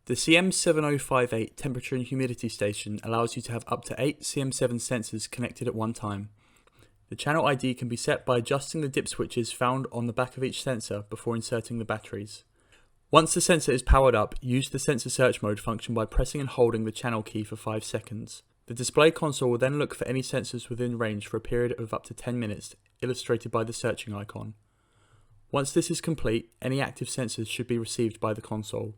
The CM7058 temperature and humidity station allows you to have up to 8 CM7 sensors connected at one time. The channel ID can be set by adjusting the dip switches found on the back of each sensor before inserting the batteries. Once the sensor is powered up, use the sensor search mode function by pressing and holding the channel key for 5 seconds. The display console will then look for any sensors within range for a period of up to 10 minutes, illustrated by the searching icon. Once this is complete, any active sensors should be received by the console.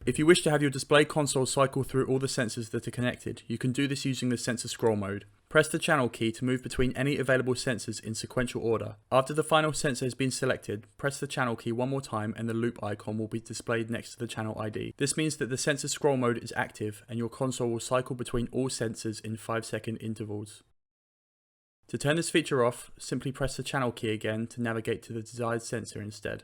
If you wish to have your display console cycle through all the sensors that are connected, you can do this using the sensor scroll mode. Press the channel key to move between any available sensors in sequential order. After the final sensor has been selected, press the channel key one more time and the loop icon will be displayed next to the channel ID. This means that the sensor scroll mode is active and your console will cycle between all sensors in 5-second intervals. To turn this feature off, simply press the channel key again to navigate to the desired sensor instead.